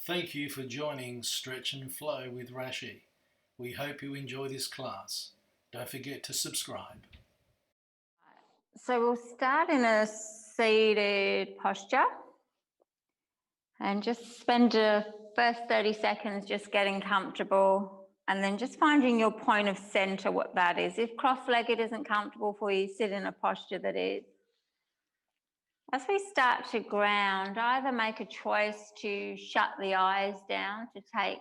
Thank you for joining Stretch and Flow with Rashi. We hope you enjoy this class. Don't forget to subscribe. So we'll start in a seated posture and just spend the first 30 seconds just getting comfortable and then just finding your point of center, what that is. If cross-legged isn't comfortable for you, sit in a posture that is. As we start to ground, either make a choice to shut the eyes down to take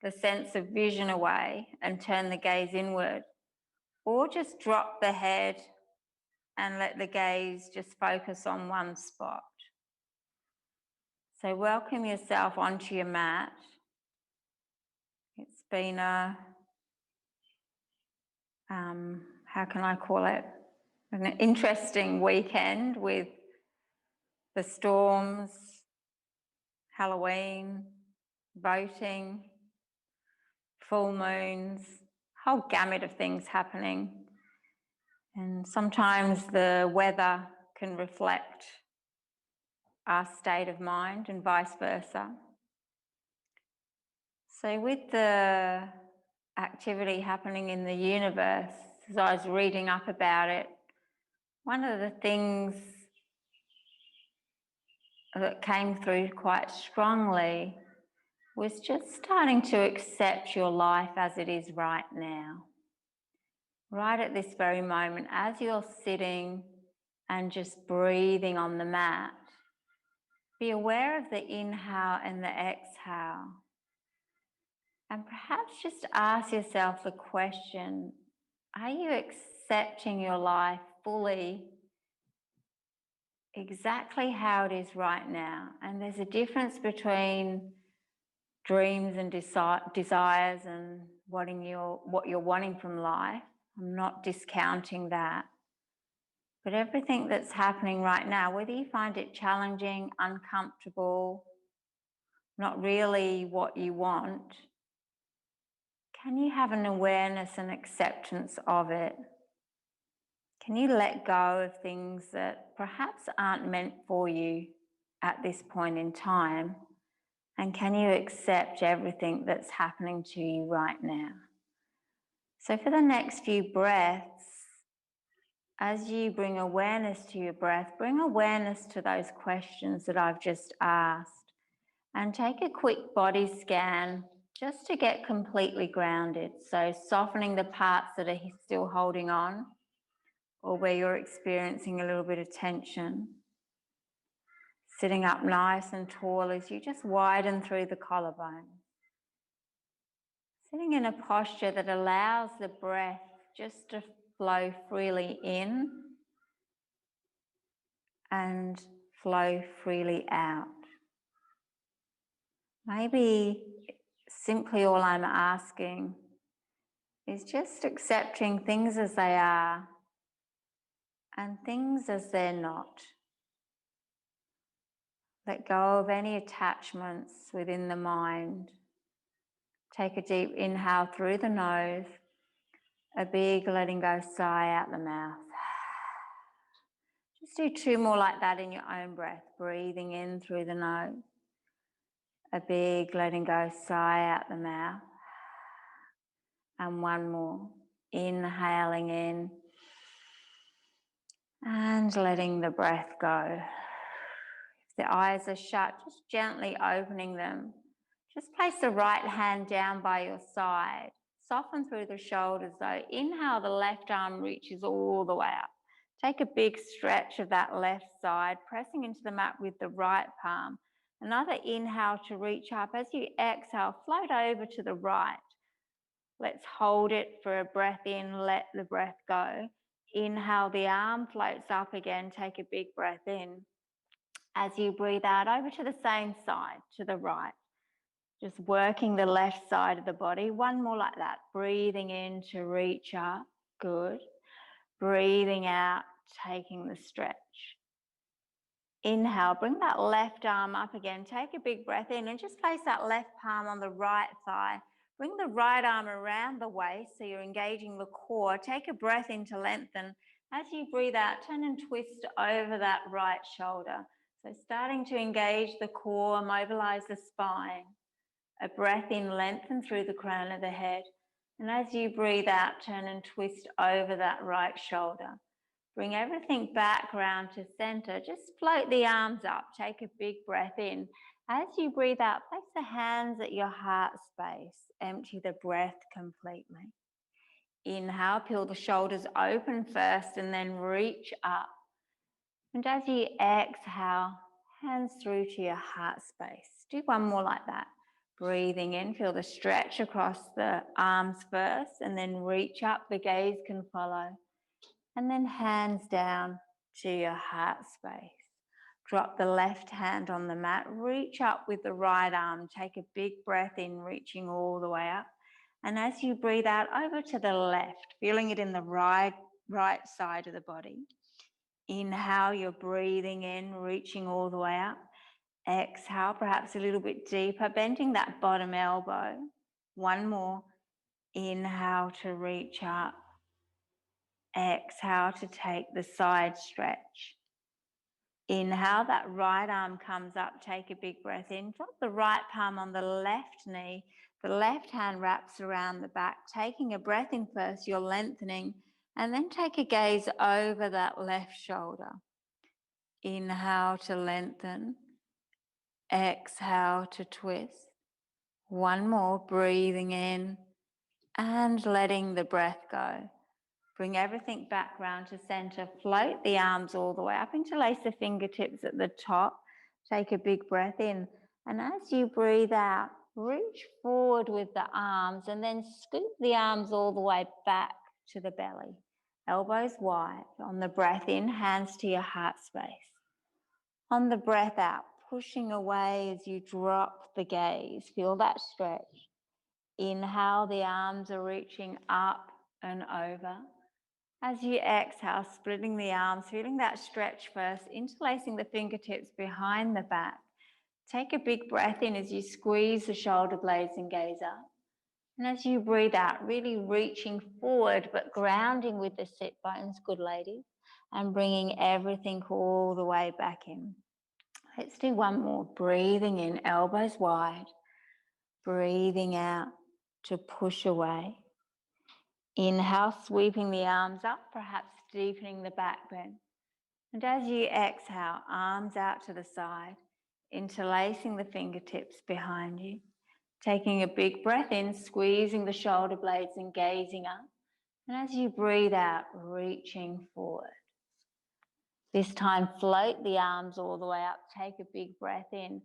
the sense of vision away and turn the gaze inward, or just drop the head and let the gaze just focus on one spot. So welcome yourself onto your mat. It's been how can I call it? An interesting weekend with the storms, Halloween, voting, full moons, whole gamut of things happening. And sometimes the weather can reflect our state of mind and vice versa. So with the activity happening in the universe, as I was reading up about it, one of the things that came through quite strongly was just starting to accept your life as it is right now. Right at this very moment, as you're sitting and just breathing on the mat, be aware of the inhale and the exhale. And perhaps just ask yourself the question, are you accepting your life fully, exactly how it is right now? And there's a difference between dreams and desires and what you're wanting from life. I'm not discounting that. But everything that's happening right now, whether you find it challenging, uncomfortable, not really what you want, can you have an awareness and acceptance of it? Can you let go of things that perhaps aren't meant for you at this point in time? And can you accept everything that's happening to you right now? So for the next few breaths, as you bring awareness to your breath, bring awareness to those questions that I've just asked, and take a quick body scan just to get completely grounded. So softening the parts that are still holding on or where you're experiencing a little bit of tension. Sitting up nice and tall as you just widen through the collarbone. Sitting in a posture that allows the breath just to flow freely in and flow freely out. Maybe simply all I'm asking is just accepting things as they are and things as they're not. Let go of any attachments within the mind. Take a deep inhale through the nose, a big letting go sigh out the mouth. Just do 2 more like that in your own breath, breathing in through the nose, a big letting go sigh out the mouth, and 1 more, inhaling in and letting the breath go. If the eyes are shut, just gently opening them. Just place the right hand down by your side. Soften through the shoulders though. Inhale, the left arm reaches all the way up. Take a big stretch of that left side, pressing into the mat with the right palm. Another inhale to reach up. As you exhale, float over to the right. Let's hold it for a breath in, let the breath go. Inhale, the arm floats up again. Take a big breath in. As you breathe out, over to the same side, to the right. Just working the left side of the body. 1 more like that. Breathing in to reach up. Good. Breathing out, taking the stretch. Inhale, bring that left arm up again. Take a big breath in and just place that left palm on the right thigh. Bring the right arm around the waist so you're engaging the core. Take a breath in to lengthen. As you breathe out, turn and twist over that right shoulder. So starting to engage the core, mobilize the spine. A breath in, lengthen through the crown of the head. And as you breathe out, turn and twist over that right shoulder. Bring everything back round to center. Just float the arms up. Take a big breath in. As you breathe out, place the hands at your heart space. Empty the breath completely. Inhale, peel the shoulders open first and then reach up. And as you exhale, hands through to your heart space. Do one more like that. Breathing in, feel the stretch across the arms first and then reach up. The gaze can follow. And then hands down to your heart space. Drop the left hand on the mat. Reach up with the right arm. Take a big breath in, reaching all the way up. And as you breathe out, over to the left, feeling it in the right side of the body. Inhale, you're breathing in, reaching all the way up. Exhale, perhaps a little bit deeper, bending that bottom elbow. One more. Inhale to reach up. Exhale to take the side stretch. Inhale, that right arm comes up, take a big breath in. Drop the right palm on the left knee. The left hand wraps around the back. Taking a breath in first, you're lengthening, and then take a gaze over that left shoulder. Inhale to lengthen. Exhale to twist. One more, breathing in and letting the breath go. Bring everything back round to center. Float the arms all the way up. Interlace the fingertips at the top. Take a big breath in. And as you breathe out, reach forward with the arms and then scoop the arms all the way back to the belly. Elbows wide. On the breath in, hands to your heart space. On the breath out, pushing away as you drop the gaze. Feel that stretch. Inhale, the arms are reaching up and over. As you exhale, splitting the arms, feeling that stretch first, interlacing the fingertips behind the back. Take a big breath in as you squeeze the shoulder blades and gaze up. And as you breathe out, really reaching forward, but grounding with the sit bones, good ladies, and bringing everything all the way back in. Let's do one more. Breathing in, elbows wide. Breathing out to push away. Inhale, sweeping the arms up, perhaps deepening the back bend. And as you exhale, arms out to the side, interlacing the fingertips behind you. Taking a big breath in, squeezing the shoulder blades and gazing up. And as you breathe out, reaching forward. This time, float the arms all the way up. Take a big breath in.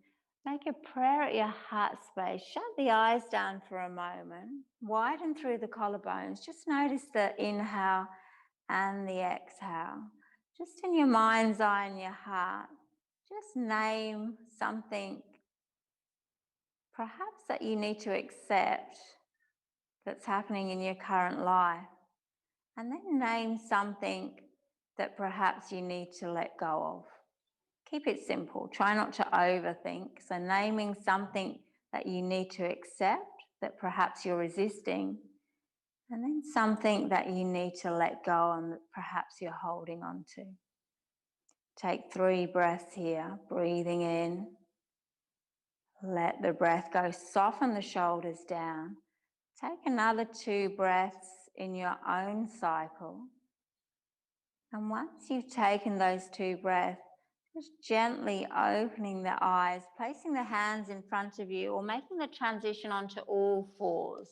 Make a prayer at your heart space. Shut the eyes down for a moment. Widen through the collarbones. Just notice the inhale and the exhale. Just in your mind's eye and your heart, just name something perhaps that you need to accept that's happening in your current life. And then name something that perhaps you need to let go of. Keep it simple. Try not to overthink. So naming something that you need to accept, that perhaps you're resisting, and then something that you need to let go and that perhaps you're holding on to. Take 3 breaths here, breathing in. Let the breath go. Soften the shoulders down. Take another 2 breaths in your own cycle. And once you've taken those 2 breaths, just gently opening the eyes, placing the hands in front of you or making the transition onto all fours.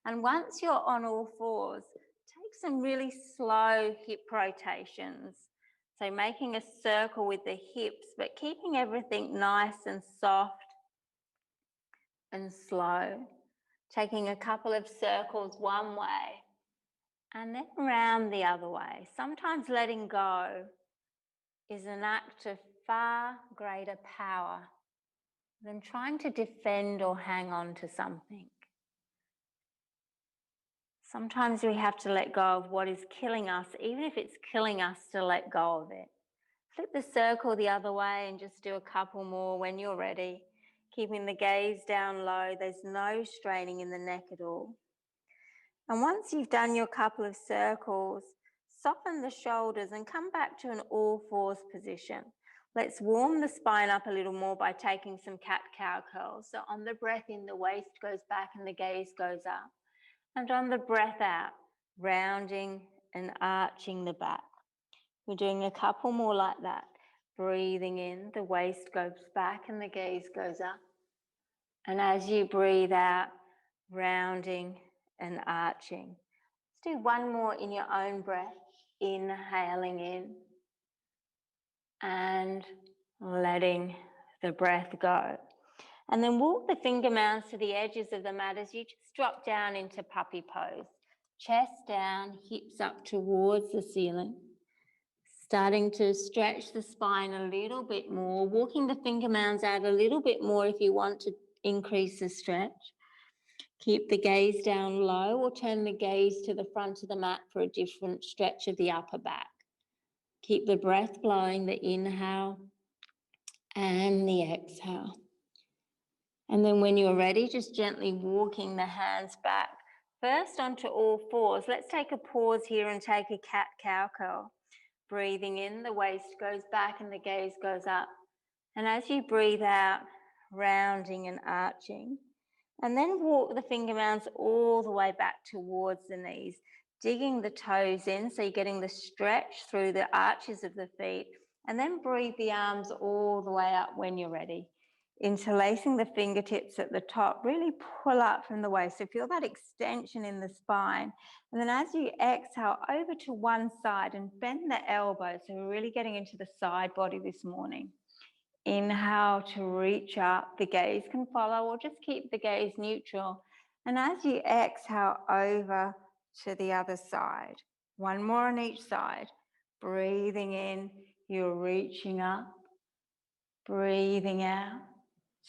And once you're on all fours, take some really slow hip rotations. So making a circle with the hips, but keeping everything nice and soft and slow. Taking a couple of circles one way and then round the other way. Sometimes letting go is an act of far greater power than trying to defend or hang on to something. Sometimes we have to let go of what is killing us, even if it's killing us to let go of it. Flip the circle the other way and just do a couple more when you're ready. Keeping the gaze down low, there's no straining in the neck at all. And once you've done your couple of circles, soften the shoulders and come back to an all fours position. Let's warm the spine up a little more by taking some cat-cow curls. So on the breath in, the waist goes back and the gaze goes up. And on the breath out, rounding and arching the back. We're doing a couple more like that. Breathing in, the waist goes back and the gaze goes up. And as you breathe out, rounding and arching. Let's do one more in your own breath. Inhaling in and letting the breath go. And then walk the finger mounds to the edges of the mat as you just drop down into puppy pose. Chest down, hips up towards the ceiling. Starting to stretch the spine a little bit more, walking the finger mounds out a little bit more if you want to increase the stretch. Keep the gaze down low or turn the gaze to the front of the mat for a different stretch of the upper back. Keep the breath flowing, the inhale and the exhale. And then when you're ready, just gently walking the hands back. First onto all fours. Let's take a pause here and take a cat-cow curl. Breathing in, the waist goes back and the gaze goes up. And as you breathe out, rounding and arching. And then walk the finger mounds all the way back towards the knees, digging the toes in so you're getting the stretch through the arches of the feet. And then breathe the arms all the way up when you're ready. Interlacing the fingertips at the top, really pull up from the waist. So feel that extension in the spine. And then as you exhale, over to one side and bend the elbows. So we're really getting into the side body this morning. Inhale to reach up. The gaze can follow or just keep the gaze neutral. And as you exhale, over to the other side. One more on each side. Breathing in, you're reaching up. Breathing out.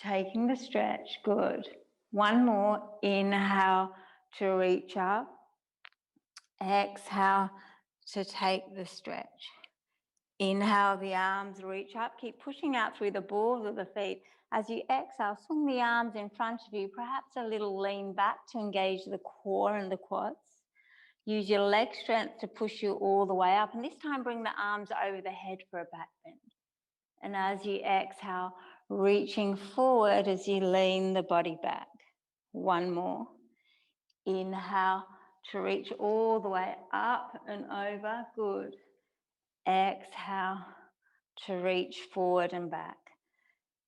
Taking the stretch, good. One more, inhale to reach up. Exhale to take the stretch. Inhale, the arms reach up. Keep pushing out through the balls of the feet. As you exhale, swing the arms in front of you, perhaps a little lean back to engage the core and the quads. Use your leg strength to push you all the way up. And this time, bring the arms over the head for a back bend. And as you exhale, reaching forward as you lean the body back. One more. Inhale to reach all the way up and over. Good. Exhale to reach forward and back.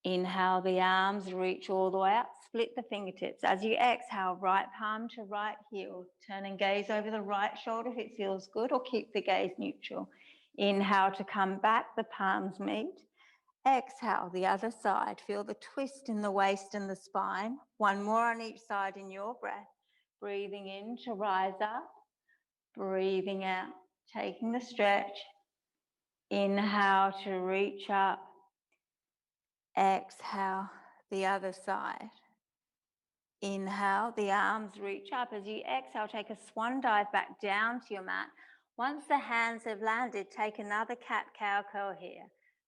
Inhale, the arms reach all the way up. Split the fingertips. As you exhale, right palm to right heel. Turn and gaze over the right shoulder if it feels good, or keep the gaze neutral. Inhale to come back, the palms meet. Exhale, the other side. Feel the twist in the waist and the spine. One more on each side in your breath. Breathing in to rise up. Breathing out, taking the stretch. Inhale to reach up. Exhale, the other side. Inhale, the arms reach up. As you exhale, take a swan dive back down to your mat. Once the hands have landed, take another cat-cow curl here.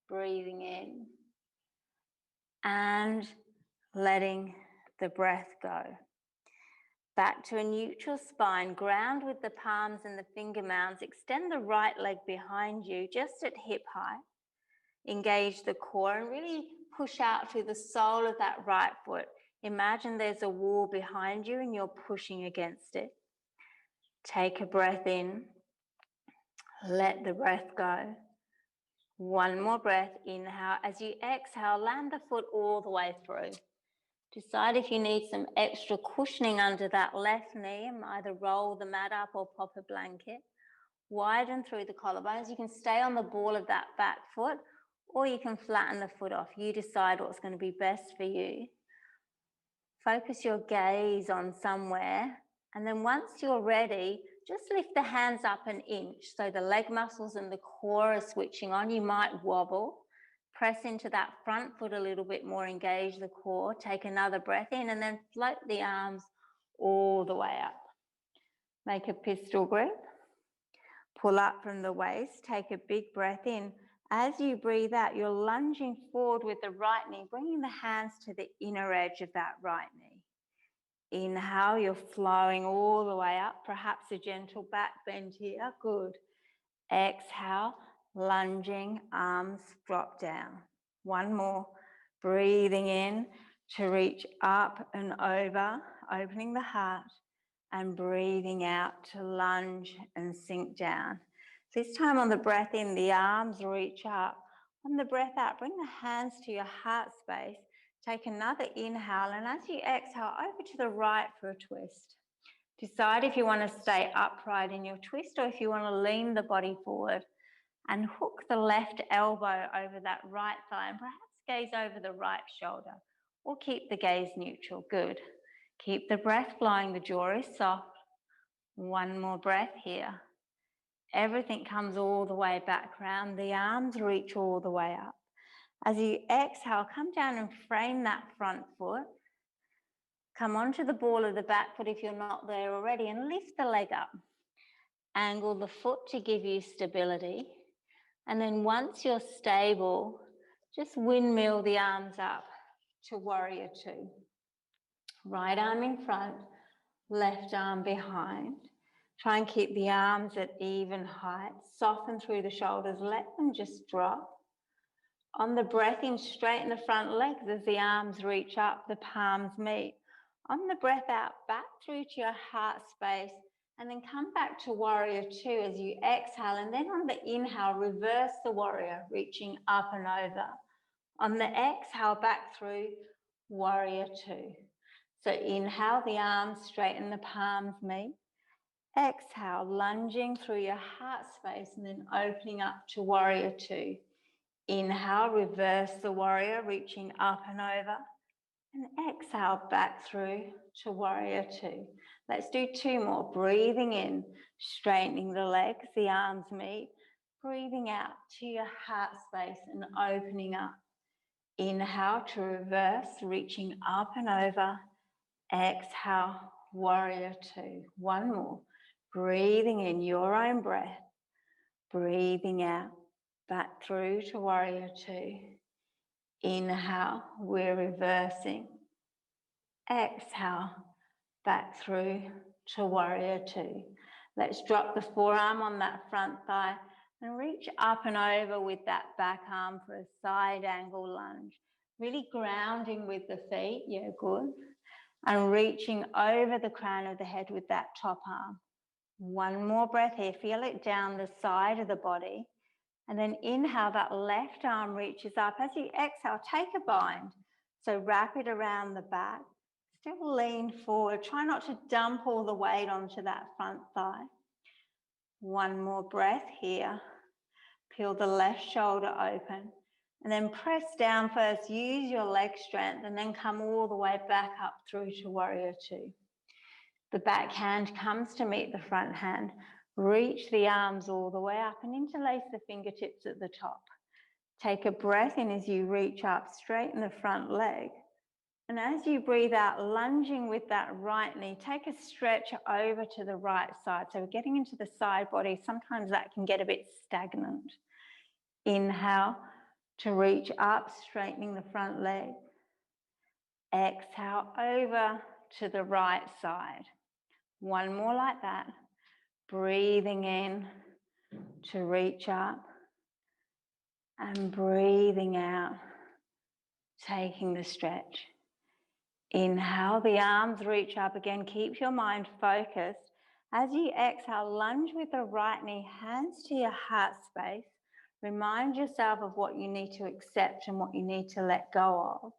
Breathing in. And letting the breath go. Back to a neutral spine, ground with the palms and the finger mounds. Extend the right leg behind you, just at hip height. Engage the core and really push out through the sole of that right foot. Imagine there's a wall behind you and you're pushing against it. Take a breath in. Let the breath go. One more breath, inhale. As you exhale, land the foot all the way through. Decide if you need some extra cushioning under that left knee and either roll the mat up or pop a blanket. Widen through the collarbones. You can stay on the ball of that back foot or you can flatten the foot off. You decide what's going to be best for you. Focus your gaze on somewhere, and then once you're ready, just lift the hands up an inch so the leg muscles and the core are switching on. You might wobble. Press into that front foot a little bit more, engage the core. Take another breath in and then float the arms all the way up. Make a pistol grip. Pull up from the waist. Take a big breath in. As you breathe out, you're lunging forward with the right knee, bringing the hands to the inner edge of that right knee. Inhale, you're flowing all the way up, perhaps a gentle back bend here. Good. Exhale, lunging, arms drop down. One more, breathing in to reach up and over, opening the heart, and breathing out to lunge and sink down. This time on the breath in, the arms reach up. On the breath out, bring the hands to your heart space. Take another inhale, and as you exhale, over to the right for a twist. Decide if you want to stay upright in your twist or if you want to lean the body forward and hook the left elbow over that right thigh and perhaps gaze over the right shoulder, or keep the gaze neutral. Good. Keep the breath flowing, the jaw is soft. One more breath here. Everything comes all the way back round, the arms reach all the way up. As you exhale, come down and frame that front foot. Come onto the ball of the back foot if you're not there already, and lift the leg up. Angle the foot to give you stability. And then once you're stable, just windmill the arms up to warrior two. Right arm in front, left arm behind. Try and keep the arms at even height. Soften through the shoulders, let them just drop. On the breath in, straighten the front legs as the arms reach up, the palms meet. On the breath out, back through to your heart space, and then come back to warrior two as you exhale. And then on the inhale, reverse the warrior, reaching up and over. On the exhale, back through warrior two. So inhale, the arms straighten, the palms meet. Exhale, lunging through your heart space and then opening up to warrior two. Inhale, reverse the warrior, reaching up and over. And exhale, back through to warrior two. Let's do two more. Breathing in, straightening the legs, the arms meet. Breathing out to your heart space and opening up. Inhale to reverse, reaching up and over. Exhale, warrior two. One more. Breathing in your own breath. Breathing out, back through to warrior two. Inhale, we're reversing. Exhale, back through to warrior two. Let's drop the forearm on that front thigh and reach up and over with that back arm for a side angle lunge. Really grounding with the feet, yeah, good. And reaching over the crown of the head with that top arm. One more breath here, feel it down the side of the body. And then inhale, that left arm reaches up. As you exhale, take a bind. So wrap it around the back. Still lean forward. Try not to dump all the weight onto that front thigh. One more breath here. Peel the left shoulder open. And then press down first. Use your leg strength and then come all the way back up through to warrior two. The back hand comes to meet the front hand. Reach the arms all the way up and interlace the fingertips at the top. Take a breath in as you reach up, straighten the front leg. And as you breathe out, lunging with that right knee, take a stretch over to the right side. So we're getting into the side body. Sometimes that can get a bit stagnant. Inhale to reach up, straightening the front leg. Exhale over to the right side. One more like that. Breathing in to reach up and breathing out, taking the stretch. Inhale, the arms reach up again. Keep your mind focused. As you exhale, lunge with the right knee, hands to your heart space. Remind yourself of what you need to accept and what you need to let go of.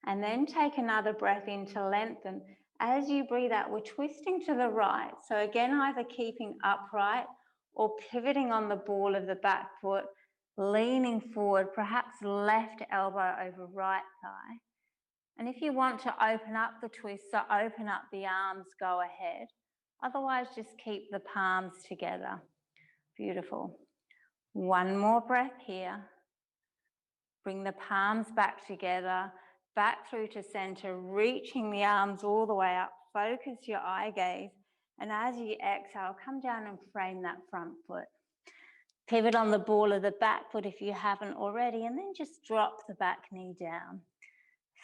And then take another breath in to lengthen. As you breathe out, we're twisting to the right. So again, either keeping upright or pivoting on the ball of the back foot, leaning forward, perhaps left elbow over right thigh. And if you want to open up the twist, so open up the arms, go ahead. Otherwise, just keep the palms together. Beautiful. One more breath here. Bring the palms back together, back through to center, reaching the arms all the way up. Focus your eye gaze. And as you exhale, come down and frame that front foot. Pivot on the ball of the back foot if you haven't already, and then just drop the back knee down.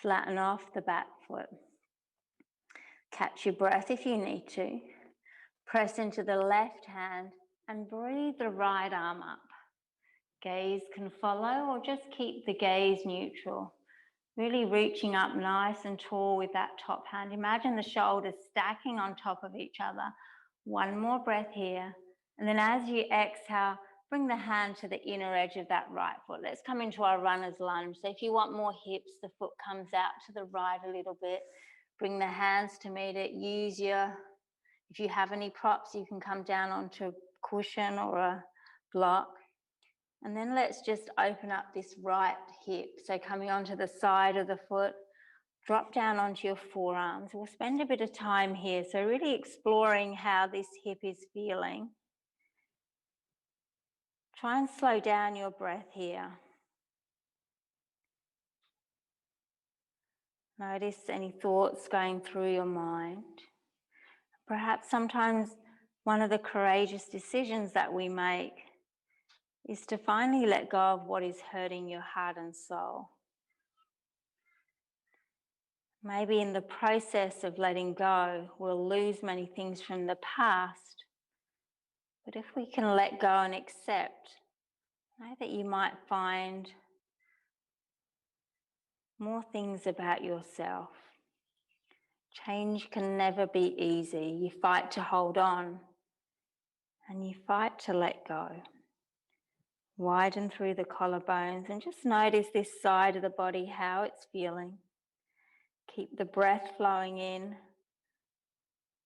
Flatten off the back foot. Catch your breath if you need to. Press into the left hand and breathe the right arm up. Gaze can follow, or just keep the gaze neutral. Really reaching up nice and tall with that top hand. Imagine the shoulders stacking on top of each other. One more breath here. And then as you exhale, bring the hand to the inner edge of that right foot. Let's come into our runner's lunge. So if you want more hips, the foot comes out to the right a little bit. Bring the hands to meet it. If you have any props, you can come down onto a cushion or a block. And then let's just open up this right hip. So coming onto the side of the foot, drop down onto your forearms. We'll spend a bit of time here. So really exploring how this hip is feeling. Try and slow down your breath here. Notice any thoughts going through your mind. Perhaps sometimes one of the courageous decisions that we make is to finally let go of what is hurting your heart and soul. Maybe in the process of letting go, we'll lose many things from the past. But if we can let go and accept, know that you might find more things about yourself. Change can never be easy. You fight to hold on and you fight to let go. Widen through the collarbones and just notice this side of the body, how it's feeling. Keep the breath flowing in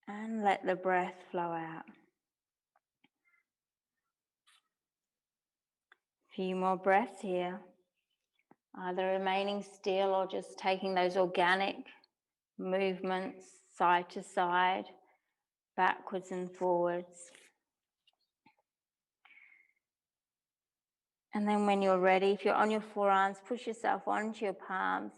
and let the breath flow out. A few more breaths here, either remaining still or just taking those organic movements side to side, backwards and forwards. And then when you're ready, if you're on your forearms, push yourself onto your palms.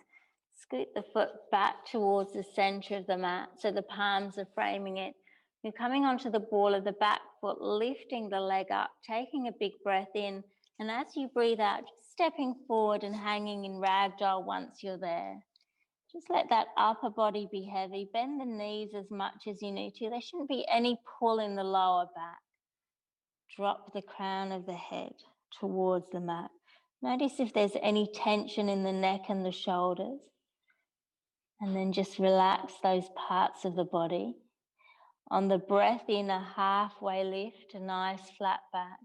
Scoot the foot back towards the center of the mat so the palms are framing it. You're coming onto the ball of the back foot, lifting the leg up, taking a big breath in. And as you breathe out, just stepping forward and hanging in ragdoll once you're there. Just let that upper body be heavy. Bend the knees as much as you need to. There shouldn't be any pull in the lower back. Drop the crown of the head towards the mat. Notice if there's any tension in the neck and the shoulders. And then just relax those parts of the body. On the breath in, a halfway lift, a nice flat back.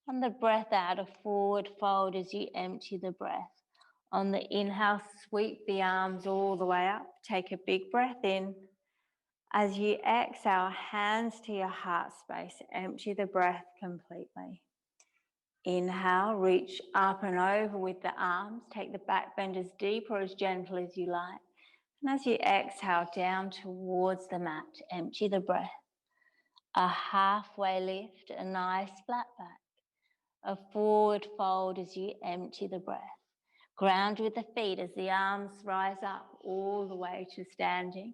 On the breath out, a forward fold as you empty the breath. On the inhale, sweep the arms all the way up. Take a big breath in. As you exhale, hands to your heart space. Empty the breath completely. Inhale, reach up and over with the arms. Take the back bend as deep or as gentle as you like. And as you exhale, down towards the mat. Empty the breath. A halfway lift, a nice flat back. A forward fold as you empty the breath. Ground with the feet as the arms rise up all the way to standing.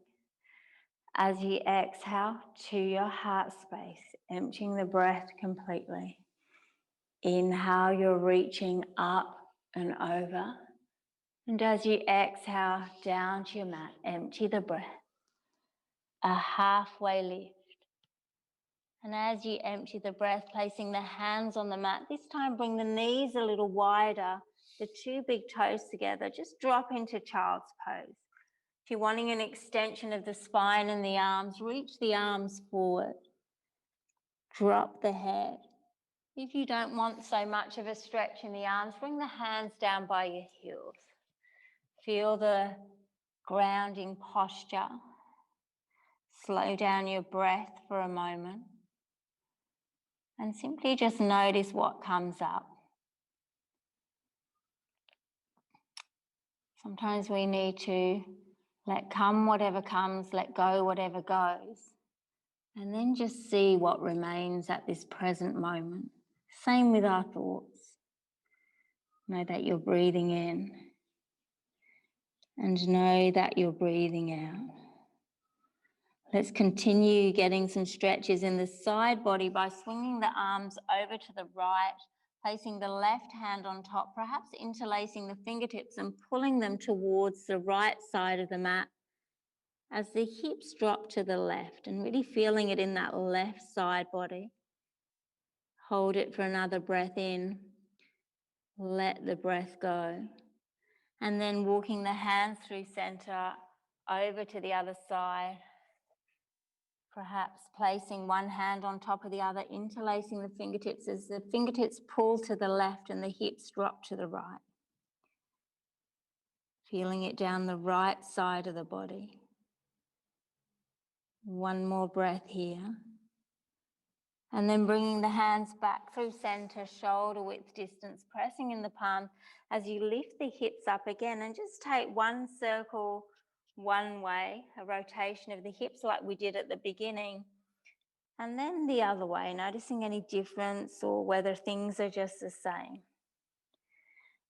As you exhale to your heart space, emptying the breath completely. Inhale, you're reaching up and over. And as you exhale down to your mat, empty the breath. A halfway lift. And as you empty the breath, placing the hands on the mat, this time bring the knees a little wider, the two big toes together, just drop into child's pose. If you're wanting an extension of the spine and the arms, reach the arms forward. Drop the head. If you don't want so much of a stretch in the arms, bring the hands down by your heels. Feel the grounding posture. Slow down your breath for a moment. And simply just notice what comes up. Sometimes we need to let come whatever comes, let go whatever goes, and then just see what remains at this present moment. Same with our thoughts. Know that you're breathing in and know that you're breathing out. Let's continue getting some stretches in the side body by swinging the arms over to the right, placing the left hand on top, perhaps interlacing the fingertips and pulling them towards the right side of the mat as the hips drop to the left and really feeling it in that left side body. Hold it for another breath in Let the breath go. And then walking the hands through center over to the other side. Perhaps placing one hand on top of the other, interlacing the fingertips as the fingertips pull to the left and the hips drop to the right. Feeling it down the right side of the body. One more breath here. And then bringing the hands back through center, shoulder width distance, pressing in the palm as you lift the hips up again, and just take one circle one way, a rotation of the hips like we did at the beginning, and then the other way, noticing any difference or whether things are just the same.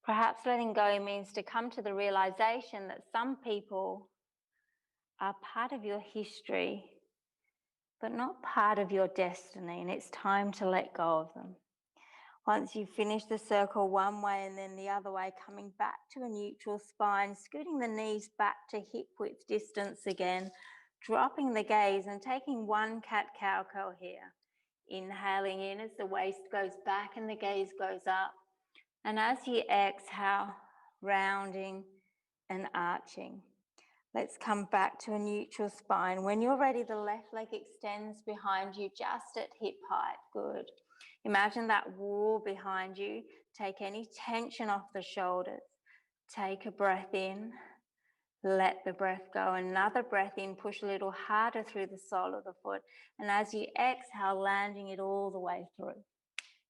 Perhaps letting go means to come to the realization that some people are part of your history, but not part of your destiny, and it's time to let go of them. Once you finish the circle one way and then the other way, coming back to a neutral spine, scooting the knees back to hip width distance again, dropping the gaze and taking one cat-cow curl here. Inhaling in as the waist goes back and the gaze goes up. And as you exhale, rounding and arching. Let's come back to a neutral spine. When you're ready, the left leg extends behind you just at hip height. Good. Imagine that wall behind you. Take any tension off the shoulders. Take a breath in. Let the breath go. Another breath in. Push a little harder through the sole of the foot. And as you exhale, landing it all the way through.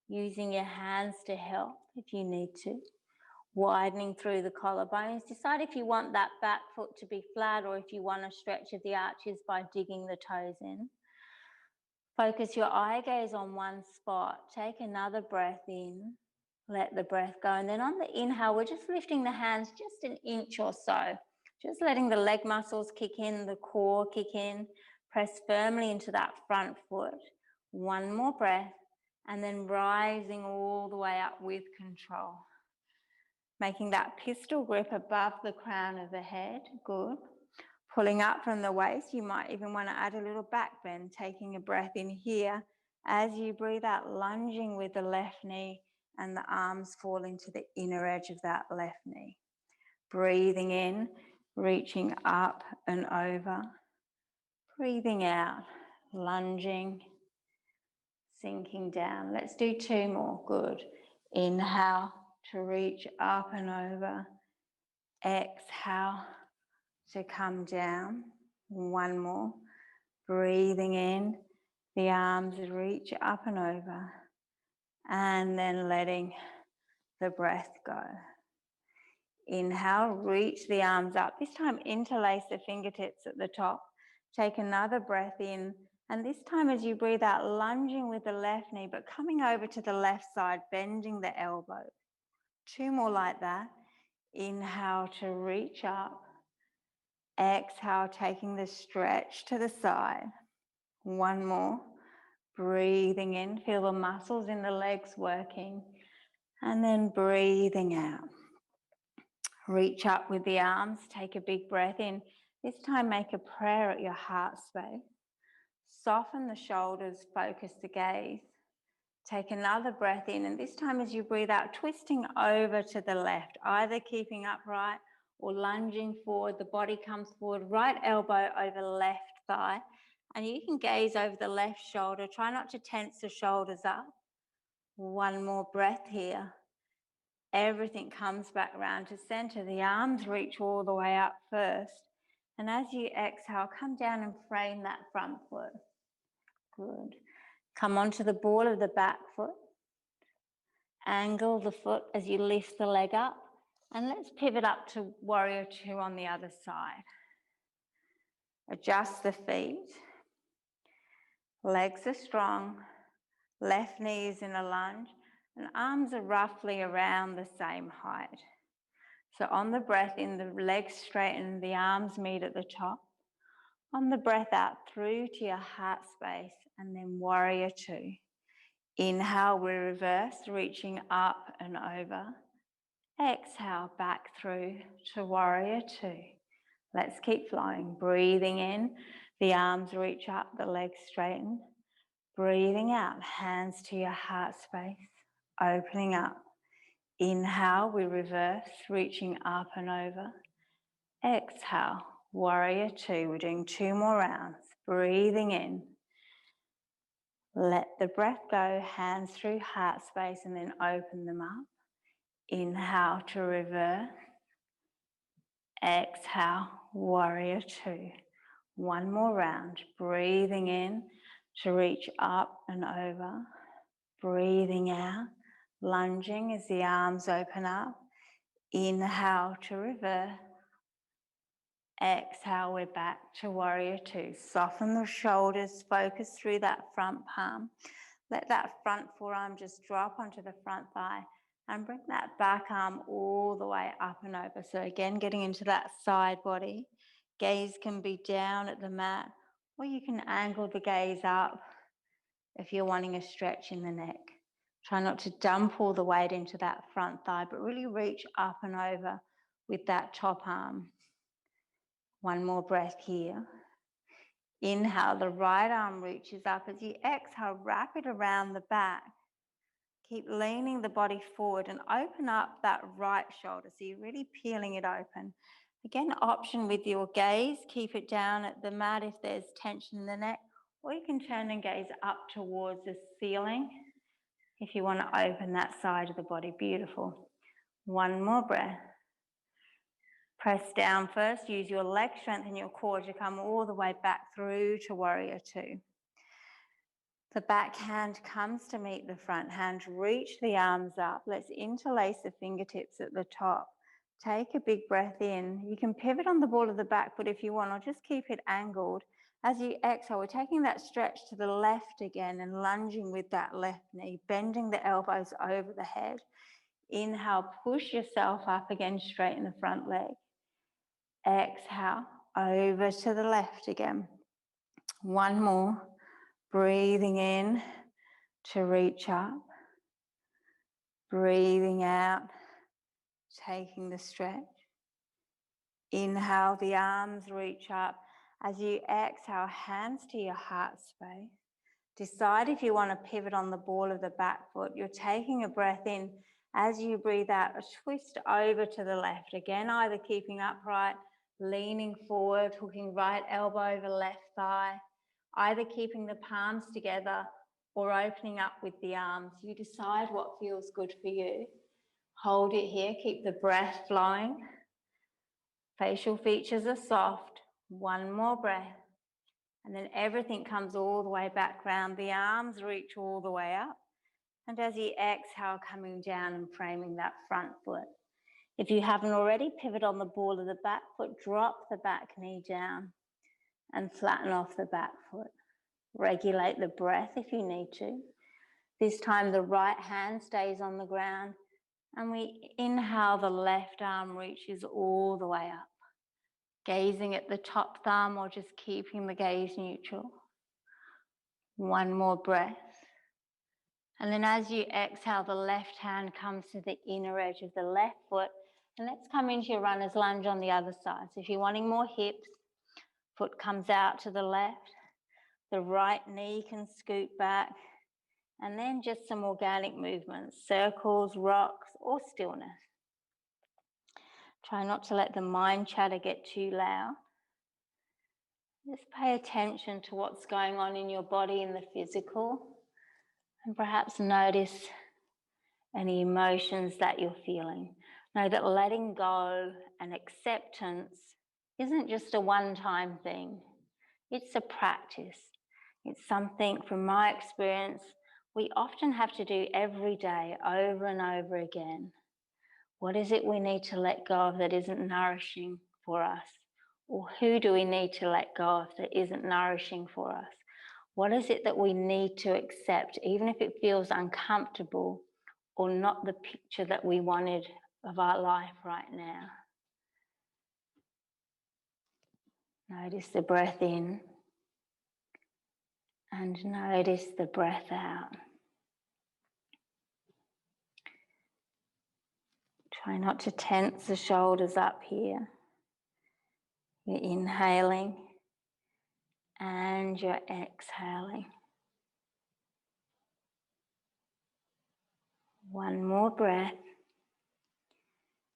Using your hands to help if you need to. Widening through the collarbones. Decide if you want that back foot to be flat or if you want a stretch of the arches by digging the toes in. Focus your eye gaze on one spot. Take another breath in. Let the breath go. And then on the inhale, we're just lifting the hands just an inch or so. Just letting the leg muscles kick in, the core kick in. Press firmly into that front foot. One more breath. And then rising all the way up with control. Making that pistol grip above the crown of the head. Good. Pulling up from the waist, you might even want to add a little back bend, taking a breath in here. As you breathe out, lunging with the left knee and the arms falling to the inner edge of that left knee. Breathing in, reaching up and over. Breathing out, lunging, sinking down. Let's do two more. Good. Inhale to reach up and over. Exhale to come down. One more. Breathing in, the arms reach up and over. And then letting the breath go. Inhale, reach the arms up. This time interlace the fingertips at the top. Take another breath in. And this time as you breathe out, lunging with the left knee, but coming over to the left side, bending the elbow. Two more like that. Inhale to reach up. Exhale, taking the stretch to the side. One more. Breathing in, feel the muscles in the legs working. And then breathing out. Reach up with the arms, take a big breath in. This time make a prayer at your heart space. Soften the shoulders, focus the gaze. Take another breath in, and this time as you breathe out, twisting over to the left, either keeping upright or lunging forward. The body comes forward, right elbow over left thigh, and you can gaze over the left shoulder. Try not to tense the shoulders up. One more breath here. Everything comes back round to center. The arms reach all the way up first. And as you exhale, come down and frame that front foot. Good. Come onto the ball of the back foot. Angle the foot as you lift the leg up. And let's pivot up to warrior two on the other side. Adjust the feet. Legs are strong. Left knee is in a lunge. And arms are roughly around the same height. So on the breath in, the legs straighten, the arms meet at the top. On the breath out through to your heart space, and then warrior two. Inhale, we reverse, reaching up and over. Exhale, back through to warrior two. Let's keep flowing. Breathing in, the arms reach up, the legs straighten. Breathing out, hands to your heart space, opening up. Inhale, we reverse, reaching up and over. Exhale, warrior two. We're doing 2 more rounds. Breathing in. Let the breath go, hands through heart space and then open them up. Inhale to reverse. Exhale, warrior two. 1 more round. Breathing in to reach up and over. Breathing out, lunging as the arms open up. Inhale to reverse. Exhale, we're back to warrior two. Soften the shoulders, focus through that front palm. Let that front forearm just drop onto the front thigh and bring that back arm all the way up and over. So again, getting into that side body. Gaze can be down at the mat, or you can angle the gaze up if you're wanting a stretch in the neck. Try not to dump all the weight into that front thigh, but really reach up and over with that top arm. 1 more breath here. Inhale, the right arm reaches up. As you exhale, wrap it around the back. Keep leaning the body forward and open up that right shoulder. So you're really peeling it open. Again, option with your gaze, keep it down at the mat if there's tension in the neck, or you can turn and gaze up towards the ceiling if you want to open that side of the body. Beautiful. 1 more breath. Press down first, use your leg strength and your core to come all the way back through to warrior two. The back hand comes to meet the front hand. Reach the arms up. Let's interlace the fingertips at the top. Take a big breath in. You can pivot on the ball of the back foot if you want, or just keep it angled. As you exhale, we're taking that stretch to the left again and lunging with that left knee, bending the elbows over the head. Inhale, push yourself up again, straighten the front leg. Exhale, over to the left again. 1 more. Breathing in to reach up. Breathing out, taking the stretch. Inhale, the arms reach up. As you exhale, hands to your heart space. Decide if you want to pivot on the ball of the back foot. You're taking a breath in. As you breathe out, a twist over to the left. Again, either keeping upright, leaning forward, hooking right elbow over left thigh, either keeping the palms together or opening up with the arms. You decide what feels good for you. Hold it here, keep the breath flowing. Facial features are soft. 1 more breath. And then everything comes all the way back round. The arms reach all the way up. And as you exhale, coming down and framing that front foot. If you haven't already, pivot on the ball of the back foot, drop the back knee down and flatten off the back foot. Regulate the breath if you need to. This time the right hand stays on the ground and we inhale, the left arm reaches all the way up. Gazing at the top thumb or just keeping the gaze neutral. 1 more breath. And then as you exhale, the left hand comes to the inner edge of the left foot. And let's come into your runner's lunge on the other side. So if you're wanting more hips, foot comes out to the left. The right knee can scoot back. And then just some organic movements, circles, rocks, or stillness. Try not to let the mind chatter get too loud. Just pay attention to what's going on in your body in the physical. And perhaps notice any emotions that you're feeling. Know that letting go and acceptance isn't just a one-time thing. It's a practice. It's something, from my experience, we often have to do every day, over and over again. What is it we need to let go of that isn't nourishing for us? Or who do we need to let go of that isn't nourishing for us? What is it that we need to accept, even if it feels uncomfortable or not the picture that we wanted of our life right now? Notice the breath in and notice the breath out. Try not to tense the shoulders up here. You're inhaling and you're exhaling. 1 more breath.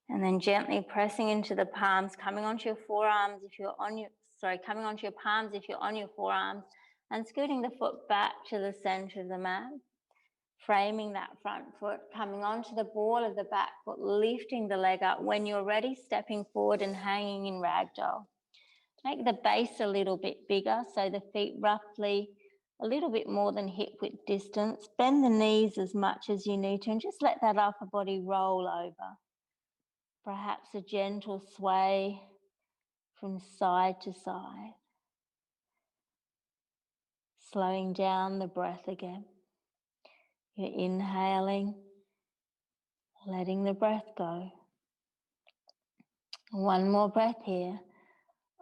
And then gently pressing into the palms, coming onto your forearms if you're on your, coming onto your palms if you're on your forearms, and scooting the foot back to the center of the mat. Framing that front foot, coming onto the ball of the back foot, lifting the leg up. When you're ready, stepping forward and hanging in ragdoll. Make the base a little bit bigger, so the feet roughly a little bit more than hip width distance. Bend the knees as much as you need to, and just let that upper body roll over. Perhaps a gentle sway from side to side. Slowing down the breath again. You're inhaling, letting the breath go. One more breath here.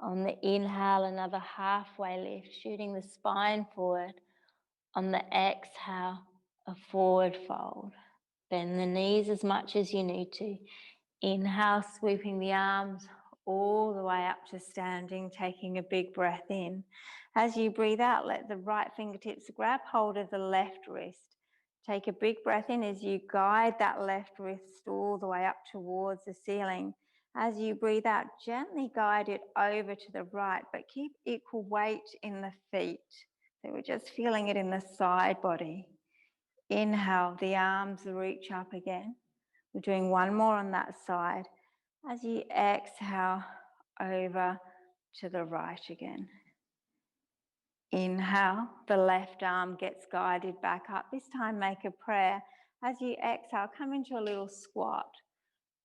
On the inhale, another halfway lift, shooting the spine forward. On the exhale, a forward fold. Bend the knees as much as you need to. Inhale, sweeping the arms all the way up to standing, taking a big breath in. As you breathe out, let the right fingertips grab hold of the left wrist. Take a big breath in as you guide that left wrist all the way up towards the ceiling. As you breathe out, gently guide it over to the right, but keep equal weight in the feet. So we're just feeling it in the side body. Inhale, the arms reach up again. We're doing one more on that side. As you exhale, over to the right again. Inhale, the left arm gets guided back up. This time make a prayer. As you exhale, come into a little squat.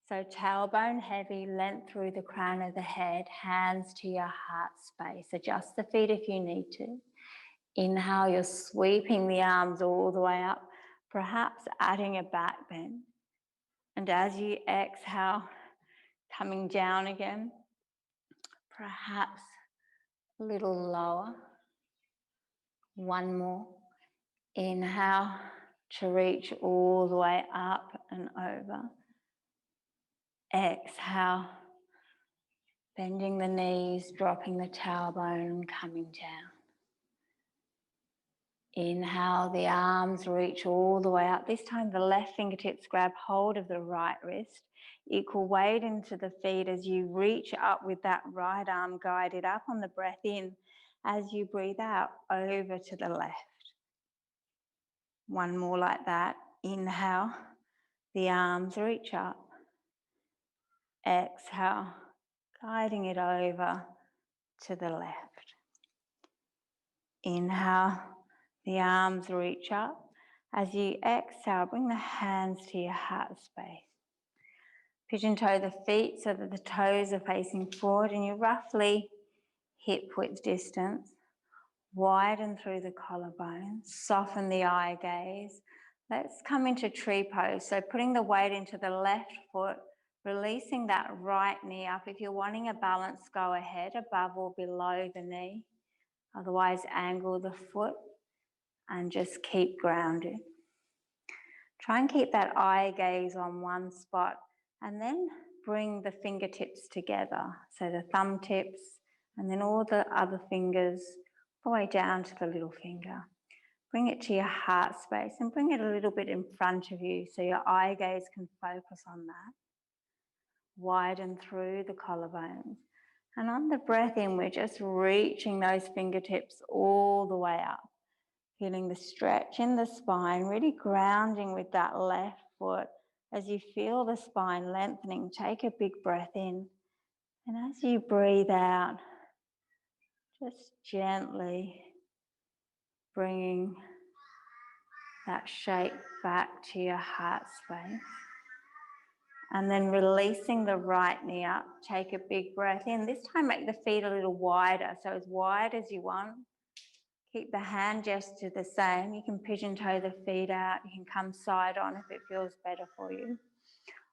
So tailbone heavy, length through the crown of the head, hands to your heart space. Adjust the feet if you need to. Inhale, you're sweeping the arms all the way up, perhaps adding a back bend. And as you exhale, coming down again, perhaps a little lower. One more. Inhale to reach all the way up and over. Exhale, bending the knees, dropping the tailbone, coming down. Inhale, the arms reach all the way up. This time the left fingertips grab hold of the right wrist. Equal weight into the feet as you reach up with that right arm guided up on the breath in. As you breathe out, over to the left. One more like that. Inhale, the arms reach up. Exhale, guiding it over to the left. Inhale, the arms reach up. As you exhale, bring the hands to your heart space. Pigeon toe the feet so that the toes are facing forward and you're roughly hip width distance. Widen through the collarbone, soften the eye gaze. Let's come into tree pose. So putting the weight into the left foot, releasing that right knee up. If you're wanting a balance, go ahead, above or below the knee. Otherwise, angle the foot and just keep grounded. Try and keep that eye gaze on one spot and then bring the fingertips together. So the thumb tips and then all the other fingers all the way down to the little finger. Bring it to your heart space and bring it a little bit in front of you so your eye gaze can focus on that. Widen through the collarbones. And on the breath in, we're just reaching those fingertips all the way up. Feeling the stretch in the spine, really grounding with that left foot. As you feel the spine lengthening, take a big breath in. And as you breathe out, just gently bringing that shape back to your heart space. And then releasing the right knee up, take a big breath in. This time make the feet a little wider, so as wide as you want. Keep the hand gesture the same. You can pigeon toe the feet out. You can come side on if it feels better for you.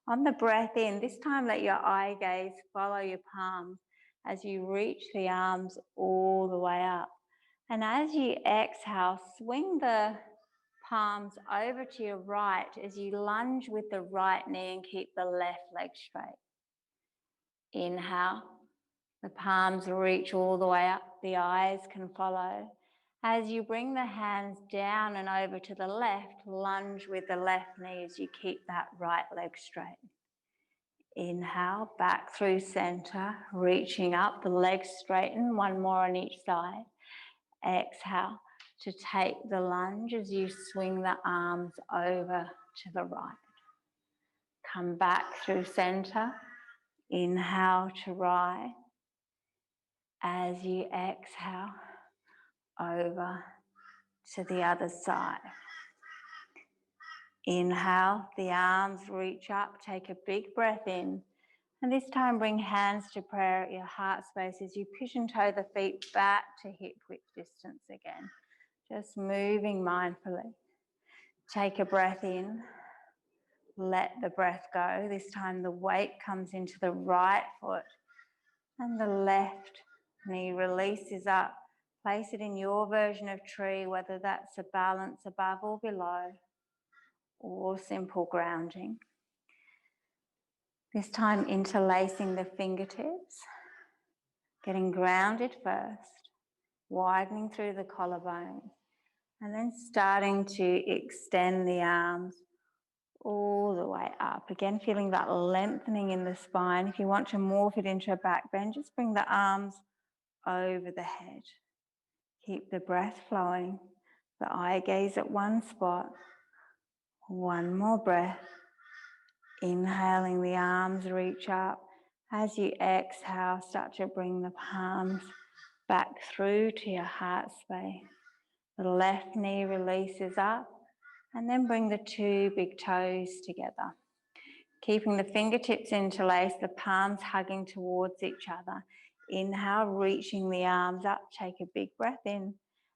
On the breath in, this time let your eye gaze follow your palms as you reach the arms all the way up. And as you exhale, swing the palms over to your right as you lunge with the right knee and keep the left leg straight. Inhale, the palms reach all the way up, the eyes can follow. As you bring the hands down and over to the left, lunge with the left knee as you keep that right leg straight. Inhale, back through center, reaching up, the legs straighten, one more on each side. Exhale to take the lunge as you swing the arms over to the right. Come back through center. Inhale to rise. As you exhale, over to the other side. Inhale, the arms reach up, take a big breath in. And this time bring hands to prayer at your heart space as you pigeon toe the feet back to hip width distance again. Just moving mindfully. Take a breath in. Let the breath go. This time the weight comes into the right foot and the left knee releases up. Place it in your version of tree, whether that's a balance above or below, or simple grounding. This time interlacing the fingertips, getting grounded first, widening through the collarbone, and then starting to extend the arms all the way up. Again, feeling that lengthening in the spine. If you want to morph it into a back bend, just bring the arms over the head. Keep the breath flowing, the eye gaze at one spot. One more breath. Inhaling, the arms reach up. As you exhale, start to bring the palms back through to your heart space. The left knee releases up, and then bring the two big toes together. Keeping the fingertips interlaced, the palms hugging towards each other. Inhale, reaching the arms up. Take a big breath in.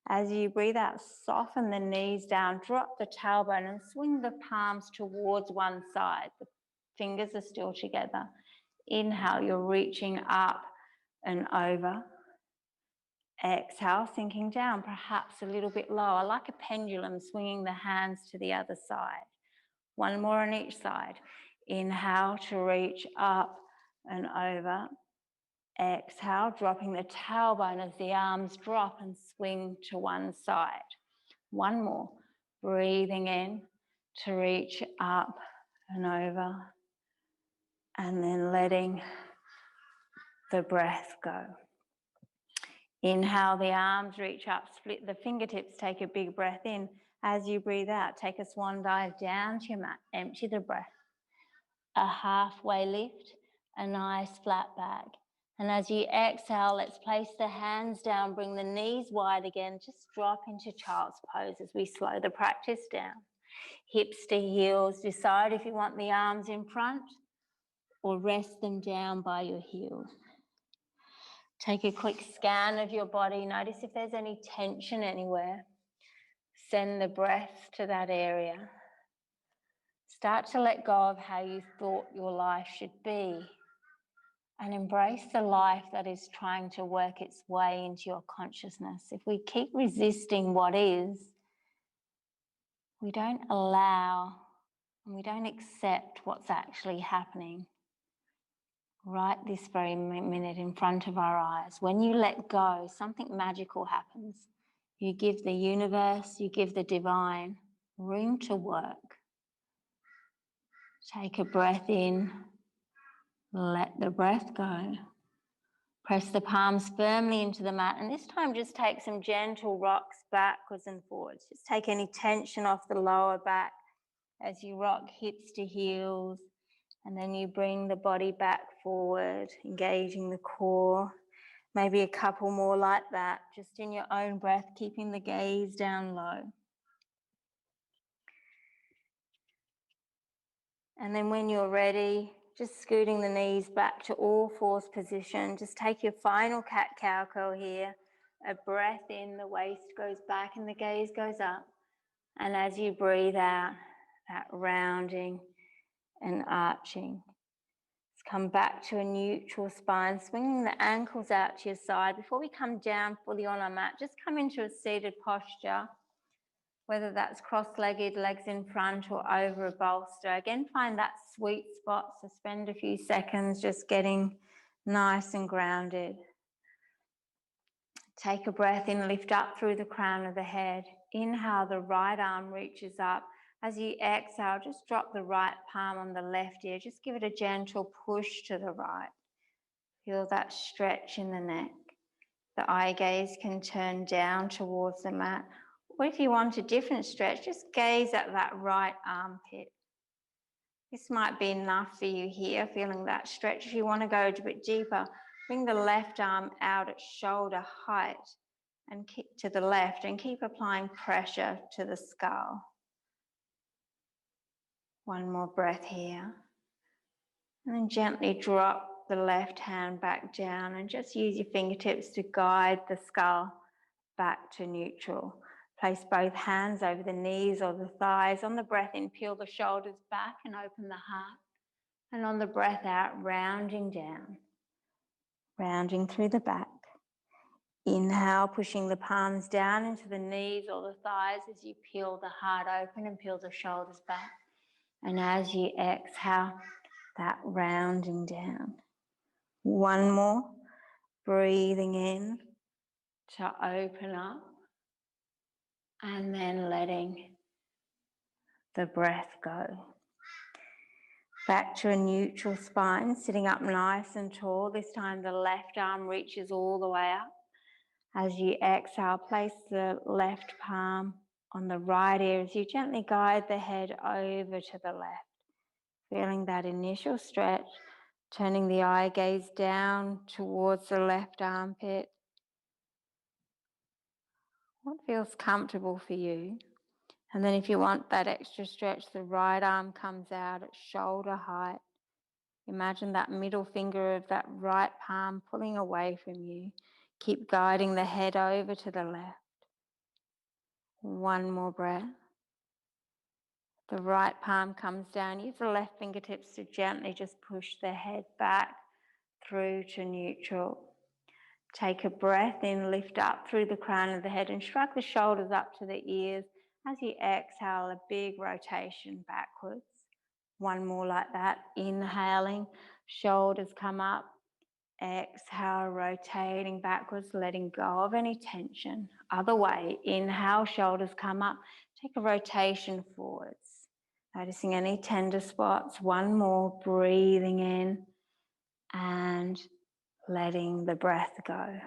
As you breathe out, soften the knees down, drop the tailbone and swing the palms towards one side. The fingers are still together. Inhale, you're reaching up and over. Exhale, sinking down, perhaps a little bit lower, like a pendulum, swinging the hands to the other side. One more on each side. Inhale to reach up and over. Exhale, dropping the tailbone as the arms drop and swing to one side. One more. Breathing in to reach up and over. And then letting the breath go. Inhale, the arms reach up, split the fingertips, take a big breath in. As you breathe out, take a swan dive down to your mat, empty the breath. A halfway lift, a nice flat back. And as you exhale, let's place the hands down, bring the knees wide again, just drop into child's pose as we slow the practice down. Hips to heels, decide if you want the arms in front or rest them down by your heels. Take a quick scan of your body. Notice if there's any tension anywhere. Send the breath to that area. Start to let go of how you thought your life should be and embrace the life that is trying to work its way into your consciousness. If we keep resisting what is, we don't allow and we don't accept what's actually happening right this very minute in front of our eyes. When you let go, something magical happens. You give the universe, you give the divine room to work. Take a breath in, let the breath go. Press the palms firmly into the mat, and this time just take some gentle rocks backwards and forwards. Just take any tension off the lower back as you rock hips to heels. And then you bring the body back forward, engaging the core. Maybe a couple more like that, just in your own breath, keeping the gaze down low. And then when you're ready, just scooting the knees back to all fours position. Just take your final cat-cow curl here. A breath in, the waist goes back and the gaze goes up. And as you breathe out, that rounding and arching. Come back to a neutral spine, swinging the ankles out to your side. Before we come down fully on our mat, just come into a seated posture, whether that's cross-legged, legs in front or over a bolster. Again, find that sweet spot, so spend a few seconds just getting nice and grounded. Take a breath in, lift up through the crown of the head. Inhale, the right arm reaches up. As you exhale, just drop the right palm on the left ear. Just give it a gentle push to the right. Feel that stretch in the neck. The eye gaze can turn down towards the mat. Or if you want a different stretch, just gaze at that right armpit. This might be enough for you here, feeling that stretch. If you want to go a bit deeper, bring the left arm out at shoulder height and keep to the left and keep applying pressure to the skull. One more breath here. And then gently drop the left hand back down and just use your fingertips to guide the skull back to neutral. Place both hands over the knees or the thighs. On the breath in, peel the shoulders back and open the heart. And on the breath out, rounding down, rounding through the back. Inhale, pushing the palms down into the knees or the thighs as you peel the heart open and peel the shoulders back. And as you exhale, that rounding down. One more, breathing in to open up and then letting the breath go. Back to a neutral spine, sitting up nice and tall. This time the left arm reaches all the way up. As you exhale, place the left palm on the right ear as you gently guide the head over to the left. Feeling that initial stretch, turning the eye gaze down towards the left armpit. What feels comfortable for you? And then if you want that extra stretch, the right arm comes out at shoulder height. Imagine that middle finger of that right palm pulling away from you. Keep guiding the head over to the left. One more breath. The right palm comes down. Use the left fingertips to gently just push the head back through to neutral. Take a breath in, lift up through the crown of the head and shrug the shoulders up to the ears. As you exhale, a big rotation backwards. One more like that. Inhaling, shoulders come up. Exhale, rotating backwards, letting go of any tension. Other way, inhale, shoulders come up. Take a rotation forwards. Noticing any tender spots. One more, breathing in and letting the breath go.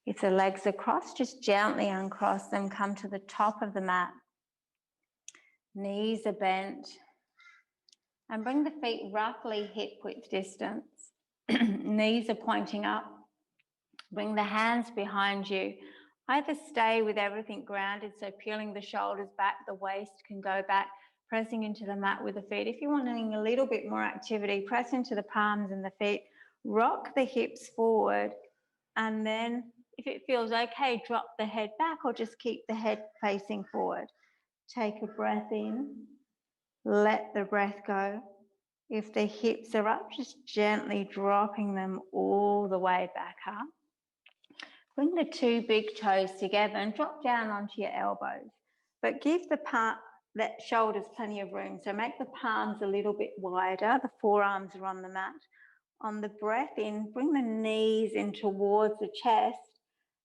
If the legs are crossed, just gently uncross them. Come to the top of the mat. Knees are bent. And bring the feet roughly hip width distance. Knees are pointing up. Bring the hands behind you. Either stay with everything grounded, so peeling the shoulders back, the waist can go back, pressing into the mat with the feet. If you're wanting a little bit more activity, press into the palms and the feet. Rock the hips forward, and then if it feels okay, drop the head back or just keep the head facing forward. Take a breath in, let the breath go. If the hips are up, just gently dropping them all the way back up. Bring the two big toes together and drop down onto your elbows, but give the shoulders plenty of room. So make the palms a little bit wider, the forearms are on the mat. On the breath in, bring the knees in towards the chest,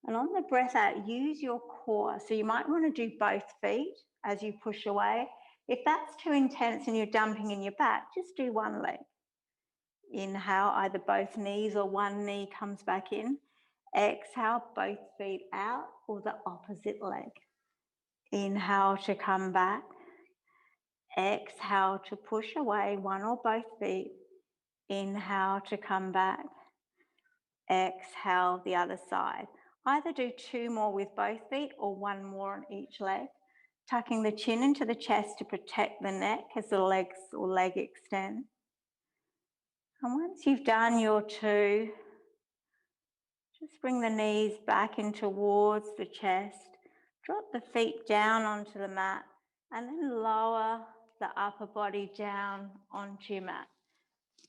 and on the breath out, use your core. So you might want to do both feet as you push away. If that's too intense and you're dumping in your back, just do one leg. Inhale, either both knees or one knee comes back in. Exhale, both feet out or the opposite leg. Inhale to come back. Exhale to push away one or both feet. Inhale to come back. Exhale the other side. Either do two more with both feet or one more on each leg. Tucking the chin into the chest to protect the neck as the legs or leg extend. And once you've done your two, just bring the knees back in towards the chest. Drop the feet down onto the mat and then lower the upper body down onto your mat.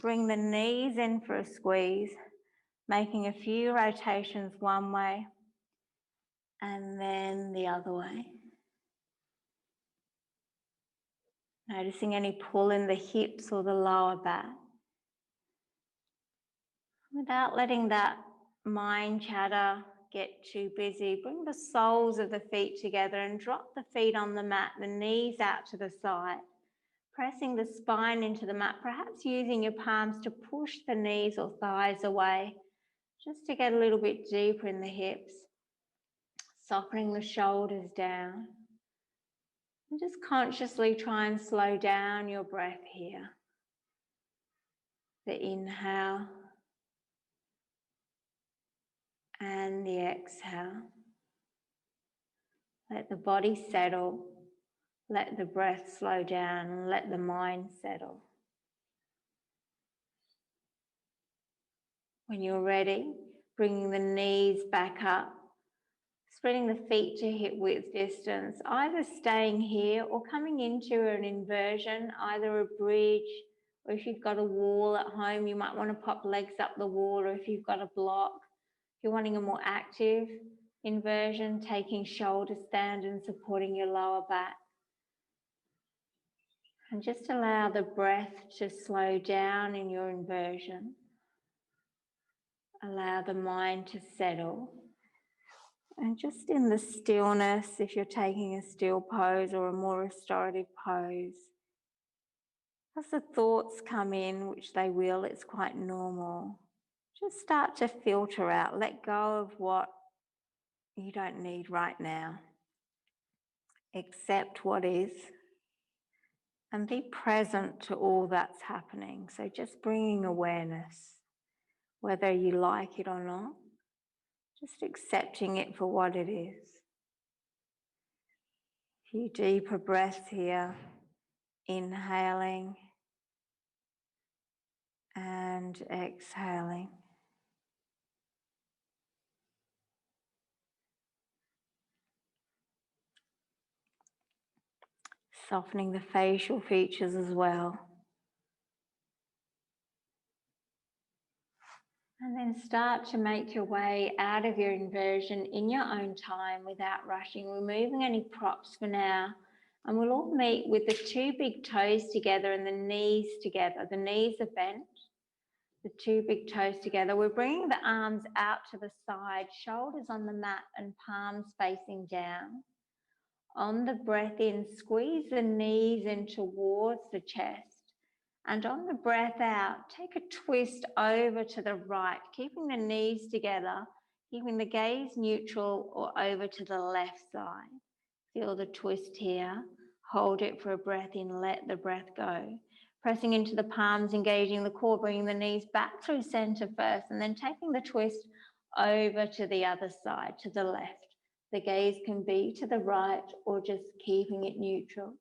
Bring the knees in for a squeeze, making a few rotations one way and then the other way. Noticing any pull in the hips or the lower back. Without letting that mind chatter get too busy, bring the soles of the feet together and drop the feet on the mat, the knees out to the side, pressing the spine into the mat, perhaps using your palms to push the knees or thighs away, just to get a little bit deeper in the hips, softening the shoulders down. And just consciously try and slow down your breath here. The inhale and the exhale. Let the body settle, let the breath slow down, and let the mind settle. When you're ready, bringing the knees back up, spreading the feet to hip width distance, either staying here or coming into an inversion, either a bridge, or if you've got a wall at home, you might want to pop legs up the wall, or if you've got a block. If you're wanting a more active inversion, taking shoulder stand and supporting your lower back. And just allow the breath to slow down in your inversion. Allow the mind to settle. And just in the stillness, if you're taking a still pose or a more restorative pose, as the thoughts come in, which they will, it's quite normal, just start to filter out, let go of what you don't need right now. Accept what is and be present to all that's happening. So just bringing awareness, whether you like it or not, just accepting it for what it is. A few deeper breaths here, inhaling and exhaling. Softening the facial features as well. And then start to make your way out of your inversion in your own time without rushing, removing any props for now. And we'll all meet with the two big toes together and the knees together. The knees are bent, the two big toes together. We're bringing the arms out to the side, shoulders on the mat and palms facing down. On the breath in, squeeze the knees in towards the chest. And on the breath out, take a twist over to the right, keeping the knees together, keeping the gaze neutral or over to the left side. Feel the twist here. Hold it for a breath in, let the breath go. Pressing into the palms, engaging the core, bringing the knees back through center first, and then taking the twist over to the other side, to the left. The gaze can be to the right or just keeping it neutral.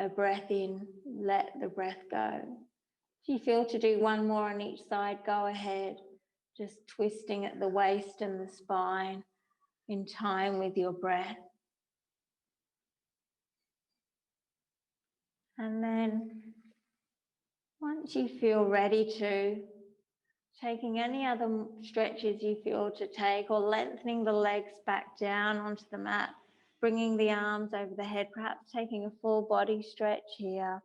A breath in, let the breath go. If you feel to do one more on each side, go ahead. Just twisting at the waist and the spine in time with your breath. And then once you feel ready to, taking any other stretches you feel to take or lengthening the legs back down onto the mat, bringing the arms over the head, perhaps taking a full body stretch here,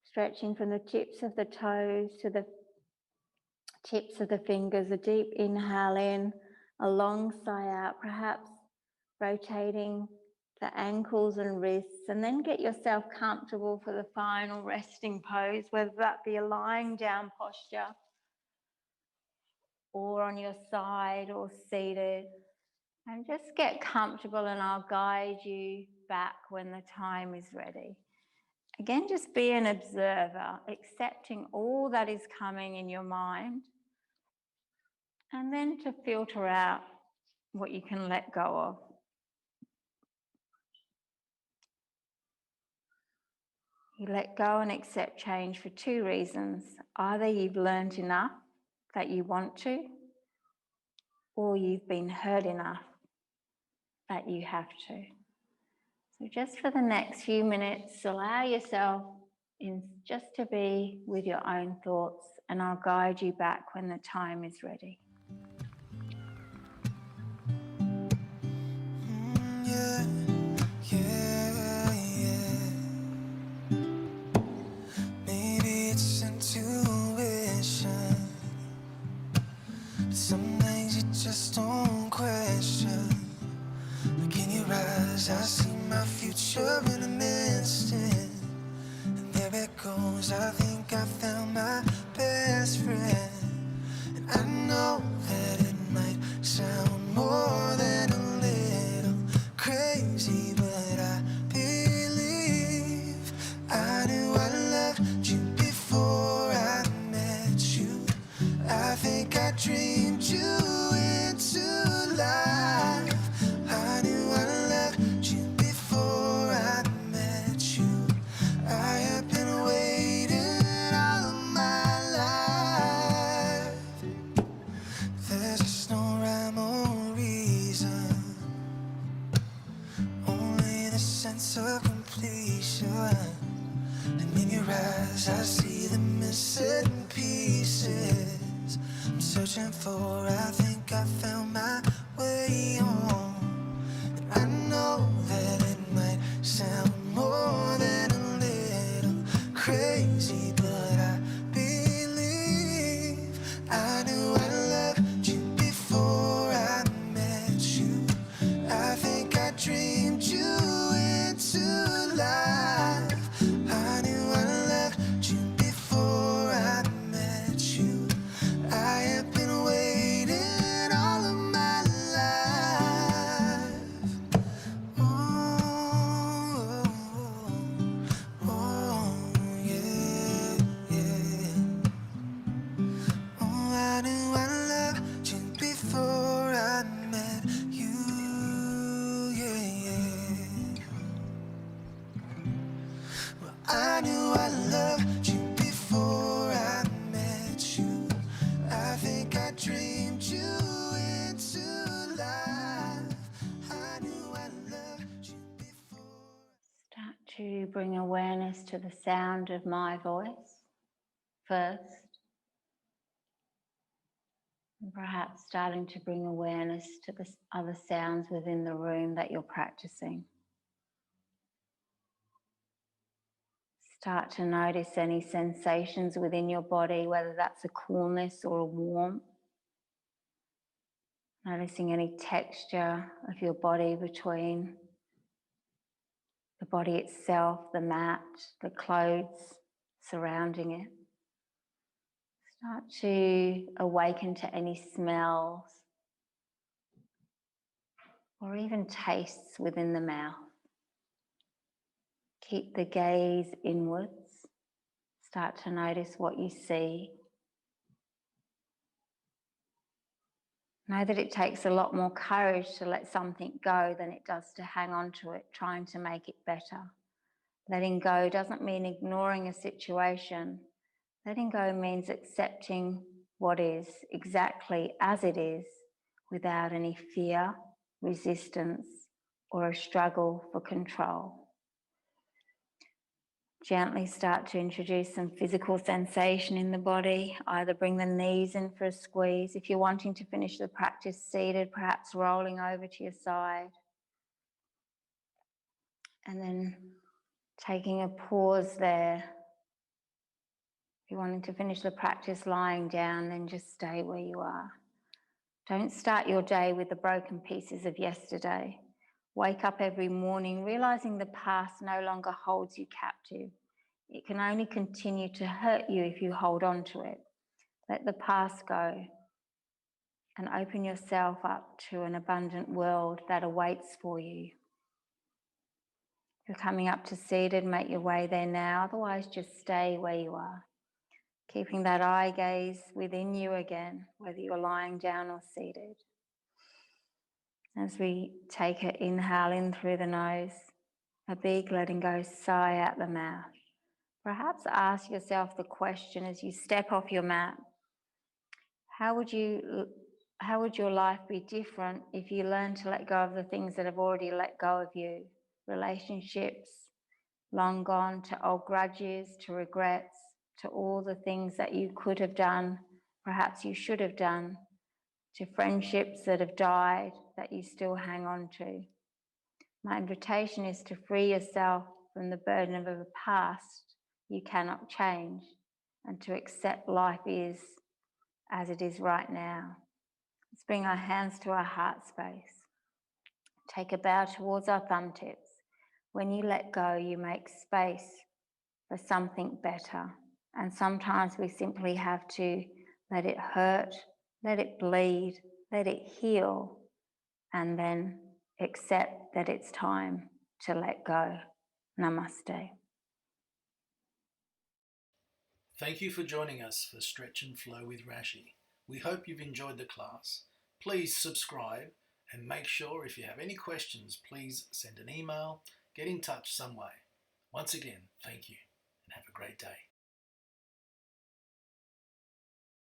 stretching from the tips of the toes to the tips of the fingers, a deep inhale in, a long sigh out, perhaps rotating the ankles and wrists, and then get yourself comfortable for the final resting pose, whether that be a lying down posture or on your side or seated. And just get comfortable and I'll guide you back when the time is ready. Again, just be an observer, accepting all that is coming in your mind, and then to filter out what you can let go of. You let go and accept change for two reasons. Either you've learned enough that you want to, or you've been hurt enough that you have to. So just for the next few minutes, allow yourself just to be with your own thoughts, and I'll guide you back when the time is ready. Yeah, yeah, yeah. Maybe it's intuition, but some things you just don't question. rise, I see my future in an instant. And there it goes, I think I found my best friend. And I know that it might sound more than a little crazy, but I believe I knew I loved you before I met you. I think I dreamed you into life. I knew I loved you before I met you. I have been waiting all of my life. There's just no rhyme or reason, only the sense of completion. And in your eyes I see the missing pieces I'm searching for. I think I found my way home. And I know that it might sound more than a little crazy, but I believe I knew I loved you before I met you. I think I dreamed you into life. I knew I loved you before I met you. I have been waiting all of my life. Oh, oh, yeah, yeah. Oh, I knew I loved you before I met you, yeah, yeah. Well, I knew I loved you before I met you. I think I dreamed you into life. I knew I loved you before. Start to bring awareness to the sound of my voice first, and perhaps starting to bring awareness to the other sounds within the room that you're practicing. Start to notice any sensations within your body, whether that's a coolness or a warmth. Noticing any texture of your body between the body itself, the mat, the clothes surrounding it. Start to awaken to any smells or even tastes within the mouth. Keep the gaze inwards. Start to notice what you see. Know that it takes a lot more courage to let something go than it does to hang on to it, trying to make it better. Letting go doesn't mean ignoring a situation. Letting go means accepting what is exactly as it is without any fear, resistance, or a struggle for control. Gently start to introduce some physical sensation in the body. Either bring the knees in for a squeeze. If you're wanting to finish the practice seated, perhaps rolling over to your side. And then taking a pause there. If you're wanting to finish the practice lying down, then just stay where you are. Don't start your day with the broken pieces of yesterday. Wake up every morning realizing the past no longer holds you captive. It can only continue to hurt you if you hold on to it. Let the past go and open yourself up to an abundant world that awaits for you. If you're coming up to seated, make your way there now. Otherwise, just stay where you are. Keeping that eye gaze within you again, whether you're lying down or seated. As we take an inhale in through the nose, a big letting go sigh out the mouth. Perhaps ask yourself the question as you step off your mat, how would your life be different if you learned to let go of the things that have already let go of you? Relationships, long gone, to old grudges, to regrets, to all the things that you could have done, perhaps you should have done, to friendships that have died that you still hang on to. My invitation is to free yourself from the burden of a past you cannot change and to accept life is as it is right now. Let's bring our hands to our heart space. Take a bow towards our thumb tips. When you let go, you make space for something better. And sometimes we simply have to let it hurt, let it bleed, let it heal, and then accept that it's time to let go. Namaste. Thank you for joining us for Stretch and Flow with Rashi. We hope you've enjoyed the class. Please subscribe and make sure if you have any questions, please send an email, get in touch some way. Once again, thank you and have a great day.